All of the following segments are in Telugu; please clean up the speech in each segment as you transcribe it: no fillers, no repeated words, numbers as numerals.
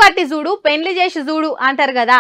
కట్టి చూడు పెండ్లి చేసి చూడు అంటారు కదా.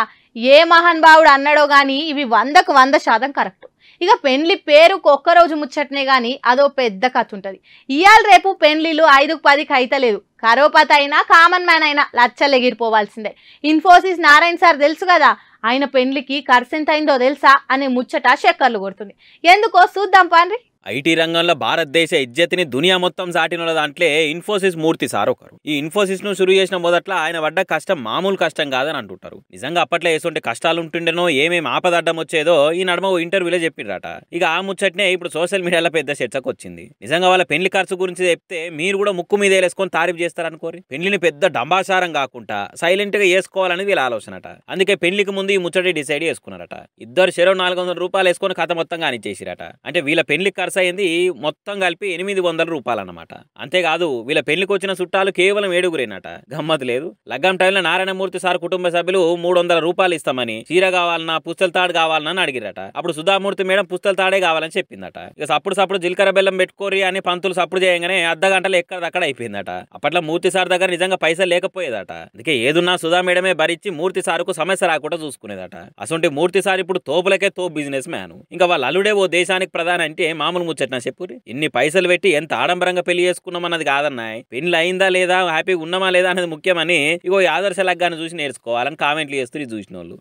ఏ మహానుభావుడు అన్నాడో గాని ఇవి 100కు 100% కరెక్ట్. ఇక పెండ్లి పేరుకు ఒక్కరోజు ముచ్చటనే గాని అదో పెద్ద కథ ఉంటుంది. ఇయాల రేపు పెండ్లిలు 5కు 10కి అయితలేదు. కరోపతి అయినా కామన్ మ్యాన్ అయినా లచ్చలు ఎగిరిపోవాల్సిందే. ఇన్ఫోసిస్ నారాయణ సార్ తెలుసు కదా, ఆయన పెండ్లికి ఖర్చు ఎంత అయిందో తెలుసా అనే ముచ్చట చక్కర్లు కొడుతుంది. ఎందుకో చూద్దాం పాండ్రి. ఐటీ రంగంలో భారతదేశ ఇజ్జతిని దునియా మొత్తం సాటిన దాంట్లో ఇన్ఫోసిస్ మూర్తి సార్ ఒకరు. ఈ ఇన్ఫోసిస్ ను షురూ చేసిన మొదట్లో ఆయన పడ్డ కష్టం మామూలు కష్టం కాదని అంటుంటారు. నిజంగా అప్పట్లో ఎటువంటి కష్టాలు ఉంటుండేనో ఏమేమి ఆపదడ్డం వచ్చేదో ఈ నడుమ ఇంటర్వ్యూలో చెప్పిరట. ఇక ఆ ముచ్చట్నే ఇప్పుడు సోషల్ మీడియాలో పెద్ద చర్చకు వచ్చింది. నిజంగా వాళ్ళ పెళ్లి ఖర్చు గురించి చెప్తే మీరు కూడా ముక్కు మీద వేసుకొని తారీఫ్ చేస్తారనుకోరి. పెళ్లిని పెద్ద డంబాసారం కాకుండా సైలెంట్ గా వేసుకోవాలని వీళ్ళ ఆలోచనట. అందుకే పెళ్లికి ముందు ఈ ముచ్చటి డిసైడ్ చేసుకున్నారట. ఇద్దరు చెరో 400 రూపాయలు వేసుకొని కథ మొత్తం కానిచ్చేసిరట. అంటే వీళ్ళ పెళ్లి ఖర్చు అయింది మొత్తం కలిపి 800 రూపాయలు అన్నమాట. అంతేకాదు వీళ్ళ పెళ్లికి వచ్చిన చుట్టాలు కేవలం 7గురేనట. గమ్మత్ లేదు. లగ్గం టైంలో నారాయణమూర్తి సార్ కుటుంబ సభ్యులు 300 రూపాయలు ఇస్తామని, చీర కావాలన్నా పుస్తల తాడు కావాలన్నా అడిగిరట. అప్పుడు సుధామూర్తి మేడం పుస్తల తాడే కావాలని చెప్పిందట. ఇక సప్పుడు జీలకర్ర బెల్లం పెట్టుకోరి అని పంతులు సప్పుడు చేయగానే అర్ధగంటలు ఎక్కడదక్కడ అయిపోయిందట. అప్పట్లో మూర్తి సార్ దగ్గర నిజంగా పైసలు లేకపోయేదట. అందుకే ఏదున్నా సుధా మేడమే భరించి మూర్తి సార్కు సమస్య రాకుండా చూసుకునేదట. అసలు మూర్తి సార్ ఇప్పుడు తోపులకే తోపు బిజినెస్ మ్యాన్. ఇంకా వాళ్ళ అల్లుడే ఓ దేశానికి ప్రధాని అంటే మామూలు ముచ్చట్నా చెప్పురి. ఇన్ని పైసలు పెట్టి ఎంత ఆడంబరంగా పెళ్లి చేసుకున్నాం అన్నది కాదన్నాయి, పెళ్లి అయిందా లేదా హ్యాపీగా ఉన్నామా లేదా అనేది ముఖ్యమని ఇగో ఆదర్శ లగ్గాన్ని చూసి నేర్చుకోవాలని కామెంట్లు చేస్తూ చూసిన వాళ్ళు.